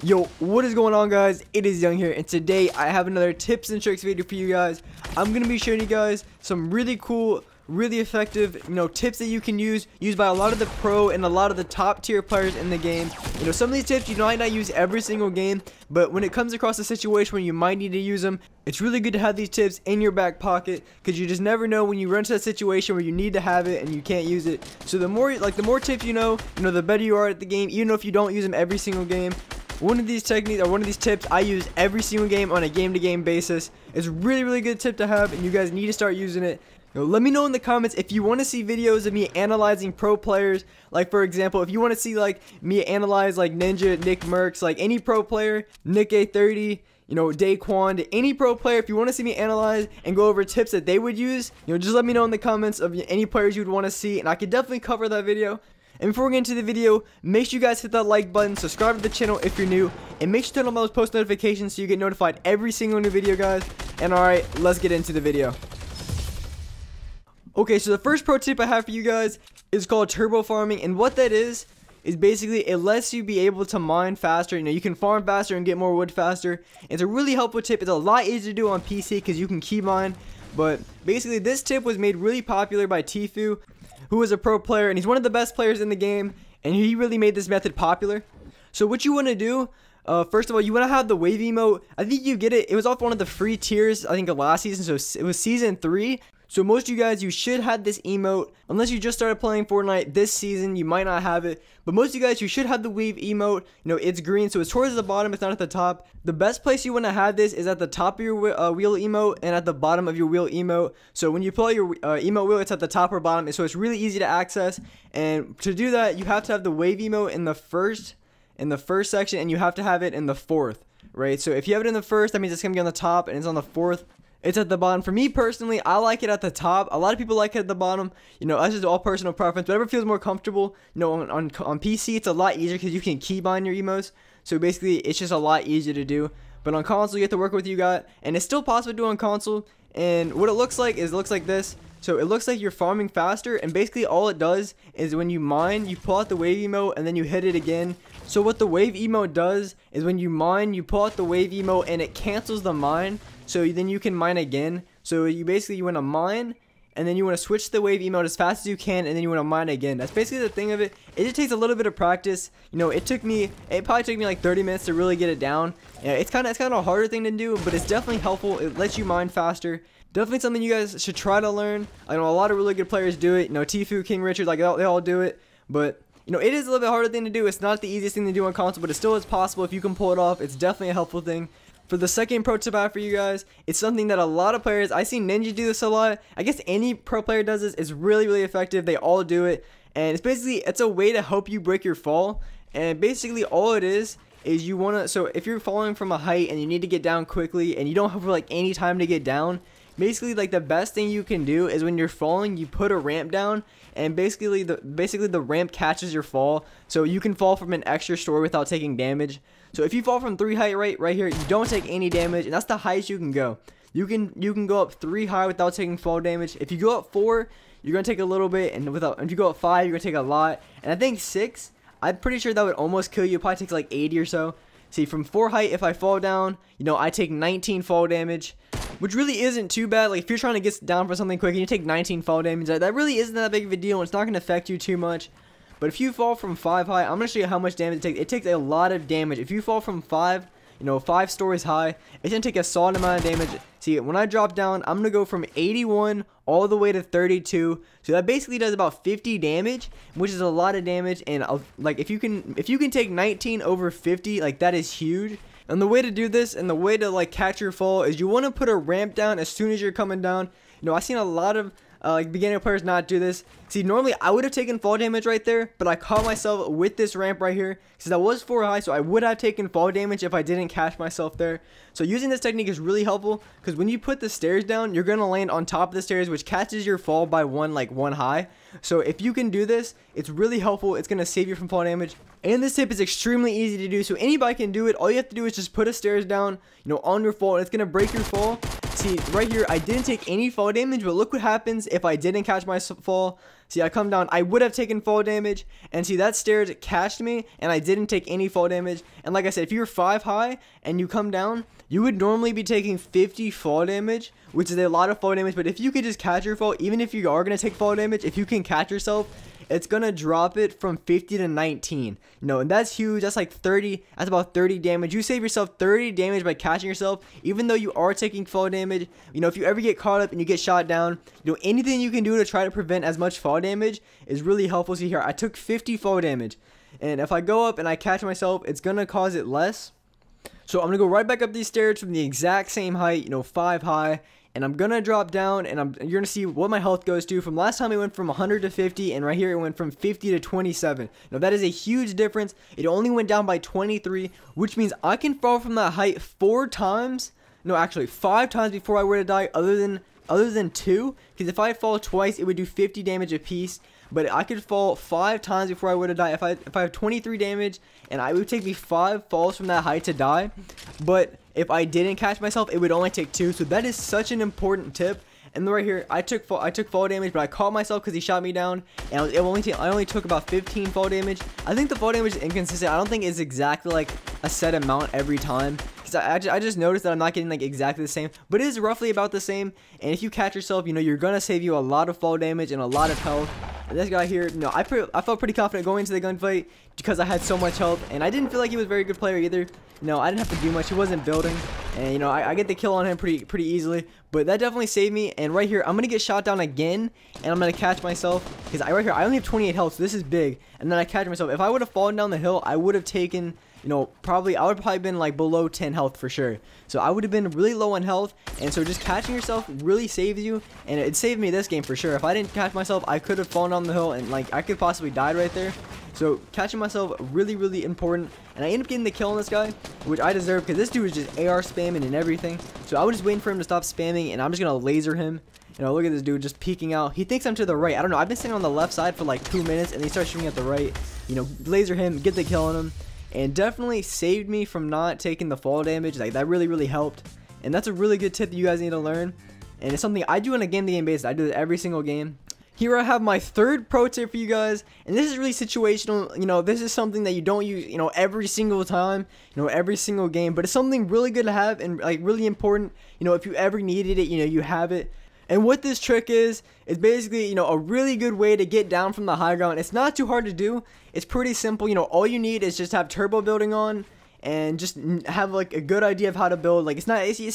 Yo, what is going on, guys? It is Young here, and today I have another tips and tricks video for you guys. I'm gonna be showing you guys some really cool, really effective, tips that you can used by a lot of the pro and a lot of the top tier players in the game. Some of these tips you might not use every single game, but when it comes across a situation where you might need to use them, it's really good to have these tips in your back pocket, because you just never know when you run into a situation where you need to have it and you can't use it. So the more tips you know, the better you are at the game, even if you don't use them every single game. One of these techniques or one of these tips I use every single game on a game-to-game basis. It's a really good tip to have, and you guys need to start using it. Let me know in the comments if you want to see videos of me analyzing pro players. Like, for example, if you want to see like me analyze like Ninja, Nick Merckx, like any pro player, Nick A30, Daquan, any pro player. If you want to see me analyze and go over tips that they would use, just let me know in the comments of any players you'd want to see, and I could definitely cover that video. And before we get into the video, make sure you guys hit that like button, subscribe to the channel if you're new, and make sure to turn on those post notifications so you get notified every single new video, guys. And alright, let's get into the video. Okay, so the first pro tip I have for you guys is called turbo farming, and what that is basically it lets you be able to mine faster. You can farm faster and get more wood faster. It's a really helpful tip. It's a lot easier to do on PC because you can key mine, but basically this tip was made really popular by Tfue, who is a pro player, and he's one of the best players in the game, and he really made this method popular. So what you want to do, first of all, you want to have the wave emote. I think you get it. It was off one of the free tiers, I think, of last season, so it was season 3. So most of you guys, you should have this emote. Unless you just started playing Fortnite this season, you might not have it. But most of you guys, you should have the wave emote. It's green, so it's towards the bottom, it's not at the top. The best place you want to have this is at the top of your wheel emote and at the bottom of your wheel emote. So when you pull out your emote wheel, it's at the top or bottom, so it's really easy to access. And to do that, you have to have the wave emote in the first section, and you have to have it in the fourth, right? So if you have it in the first, that means it's going to be on the top, and it's on the fourth, it's at the bottom. For me personally, I like it at the top. A lot of people like it at the bottom. That's just all personal preference. Whatever feels more comfortable. On PC, it's a lot easier because you can keybind your emotes. So basically, it's just a lot easier to do. But on console, you have to work with what you got, and it's still possible to do on console. And what it looks like is, it looks like this. So it looks like you're farming faster, and basically all it does is when you mine, you pull out the wave emote and then you hit it again. So what the wave emote does is when you mine, you pull out the wave emote and it cancels the mine. So then you can mine again. So you want to mine, and then you want to switch the wave emote as fast as you can, and then you want to mine again. That's basically the thing of it. It just takes a little bit of practice. It probably took me like 30 minutes to really get it down. Yeah, it's kind of a harder thing to do, but it's definitely helpful. It lets you mine faster. Definitely something you guys should try to learn. I know a lot of really good players do it. Tfue, King Richard, like they all do it. But it is a little bit harder thing to do. It's not the easiest thing to do on console, but it still is possible if you can pull it off. It's definitely a helpful thing. For the second pro tip I have for you guys, it's something that a lot of players, I see Ninja do this a lot. I guess any pro player does this. It's really effective. They all do it, and it's a way to help you break your fall. And basically all it is you want to, so if you're falling from a height and you need to get down quickly and you don't have like any time to get down, basically like the best thing you can do is when you're falling, you put a ramp down, and basically the ramp catches your fall, so you can fall from an extra story without taking damage. So if you fall from 3 height right here, you don't take any damage, and that's the highest you can go. You can go up 3 high without taking fall damage. If you go up 4, you're gonna take a little bit, and if you go up 5, you're gonna take a lot. And I think 6, I'm pretty sure that would almost kill you. It probably takes like 80 or so. See, from 4 height, if I fall down, I take 19 fall damage, which really isn't too bad. Like if you're trying to get down for something quick and you take 19 fall damage, that really isn't that big of a deal, and it's not gonna affect you too much. But if you fall from 5 high, I'm going to show you how much damage it takes. It takes a lot of damage. If you fall from 5 stories high, it's going to take a solid amount of damage. See, when I drop down, I'm going to go from 81 all the way to 32. So that basically does about 50 damage, which is a lot of damage. And like if you can take 19 over 50, like that is huge. And the way to do this and the way to like catch your fall is you want to put a ramp down as soon as you're coming down. I've seen a lot of beginner players not do this. See, normally I would have taken fall damage right there, but I caught myself with this ramp right here because I was 4 high, so I would have taken fall damage if I didn't catch myself there. So using this technique is really helpful because when you put the stairs down, you're gonna land on top of the stairs, which catches your fall by one high. So if you can do this, it's really helpful. It's gonna save you from fall damage. And this tip is extremely easy to do, so anybody can do it. All you have to do is just put a stairs down, on your fall, and it's gonna break your fall. See, right here, I didn't take any fall damage, but look what happens if I didn't catch my fall. See, I come down, I would have taken fall damage, and see, that stairs catched me, and I didn't take any fall damage. And like I said, if you're 5 high and you come down, you would normally be taking 50 fall damage, which is a lot of fall damage. But if you could just catch your fall, even if you are going to take fall damage, if you can catch yourself, it's gonna drop it from 50 to 19, and that's huge. That's like 30, that's about 30 damage. You save yourself 30 damage by catching yourself, even though you are taking fall damage. If you ever get caught up and you get shot down, anything you can do to try to prevent as much fall damage is really helpful. See here, I took 50 fall damage, and if I go up and I catch myself, it's gonna cause it less. So I'm gonna go right back up these stairs from the exact same height, 5 high. And I'm gonna drop down, and you're gonna see what my health goes to. From last time it went from 100 to 50, and right here it went from 50 to 27. Now that is a huge difference. It only went down by 23, which means I can fall from that height 4 times. No, actually 5 times before I were to die, other than 2. Because if I fall twice, it would do 50 damage apiece. But I could fall 5 times before I were to die. If I have 23 damage, and it would take me 5 falls from that height to die. But if I didn't catch myself, it would only take 2. So that is such an important tip. And right here, I took fall damage, but I caught myself because he shot me down, and I only took about 15 fall damage. I think the fall damage is inconsistent. I don't think it's exactly like a set amount every time, because I just noticed that I'm not getting like exactly the same, but it is roughly about the same. And if you catch yourself, you're gonna save you a lot of fall damage and a lot of health. And this guy here, I felt pretty confident going into the gunfight because I had so much health, and I didn't feel like he was a very good player either. I didn't have to do much. He wasn't building, and I get the kill on him pretty easily. But that definitely saved me. And right here, I'm gonna get shot down again, and I'm gonna catch myself because right here I only have 28 health, so this is big. And then I catch myself. If I would have fallen down the hill, I would have taken, I would probably been like below 10 health for sure. So I would have been really low on health, and so just catching yourself really saves you, and it saved me this game for sure. If I didn't catch myself, I could have fallen down the hill, and I could possibly died right there. So catching myself really important, and I ended up getting the kill on this guy, which I deserve because this dude was just AR spamming and everything. So I was just waiting for him to stop spamming, and I'm just gonna laser him. Look at this dude just peeking out. He thinks I'm to the right. I don't know. I've been sitting on the left side for like 2 minutes, and he starts shooting at the right. Laser him, get the kill on him, and definitely saved me from not taking the fall damage. Like that really helped, and that's a really good tip that you guys need to learn. And it's something I do on a game-to-game basis. I do it every single game. Here I have my third pro tip for you guys, and this is really situational. This is something that you don't use, every single time, every single game, but it's something really good to have and like really important. If you ever needed it, you have it. And what this trick is basically, a really good way to get down from the high ground. It's not too hard to do. It's pretty simple. All you need is just have turbo building on, and just have like a good idea of how to build. Like it's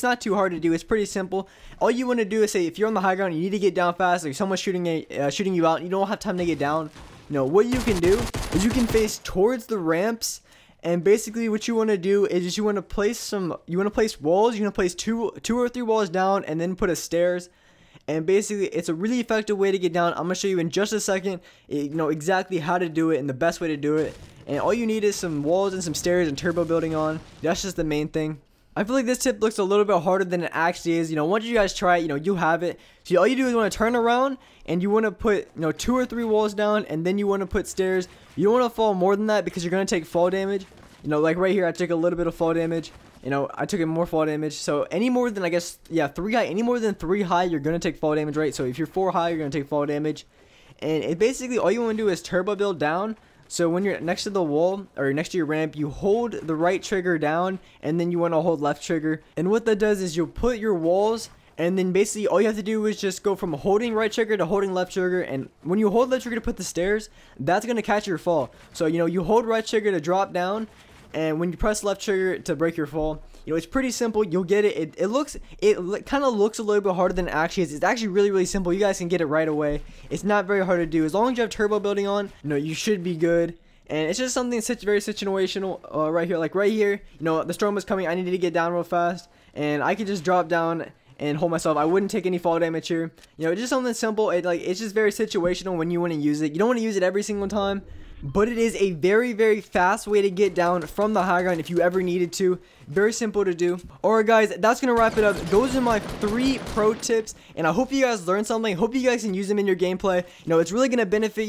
not too hard to do. It's pretty simple. All you want to do is say if you're on the high ground, you need to get down fast. Like someone's shooting you out, and you don't have time to get down. What you can do is you can face towards the ramps, and basically what you want to do is you want to place walls. You want to place two or three walls down, and then put a stairs. And basically, it's a really effective way to get down. I'm going to show you in just a second, exactly how to do it and the best way to do it. And all you need is some walls and some stairs and turbo building on. That's just the main thing. I feel like this tip looks a little bit harder than it actually is. Once you guys try it, you have it. So all you do is want to turn around, and you want to put, 2 or 3 walls down, and then you want to put stairs. You don't want to fall more than that because you're going to take fall damage. Like right here, I took a little bit of fall damage. I took more fall damage. So any more than, 3 high, any more than 3 high, you're going to take fall damage, right? So if you're 4 high, you're going to take fall damage. And it basically, all you want to do is turbo build down. So when you're next to the wall, or next to your ramp, you hold the right trigger down, and then you want to hold left trigger. And what that does is you'll put your walls, and then basically all you have to do is just go from holding right trigger to holding left trigger. And when you hold left trigger to put the stairs, that's going to catch your fall. So, you hold right trigger to drop down, and when you press left trigger to break your fall, it's pretty simple. You'll get it. It kind of looks a little bit harder than it actually is. It's actually really simple. You guys can get it right away. It's not very hard to do. As long as you have turbo building on, you should be good. And it's just something very situational right here. Like right here, the storm was coming. I needed to get down real fast, and I could just drop down and hold myself. I wouldn't take any fall damage here. It's just something simple. It's just very situational when you want to use it. You don't want to use it every single time. but it is a very fast way to get down from the high ground if you ever needed to. Very simple to do. Alright guys, that's gonna wrap it up. Those are my 3 pro tips, and I hope you guys learned something. Hope you guys can use them in your gameplay. It's really gonna benefit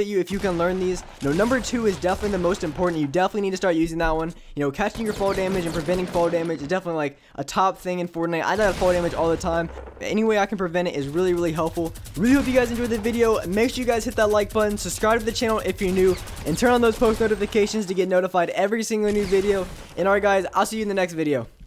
you if you can learn these. Number 2 is definitely the most important. You definitely need to start using that one. Catching your fall damage and preventing fall damage is definitely like a top thing in Fortnite. I die fall damage all the time. Any way I can prevent it is really helpful. Really hope you guys enjoyed the video. Make sure you guys hit that like button, subscribe to the channel if you're new, and turn on those post notifications to get notified every single new video. And alright guys, I'll see you in the next video.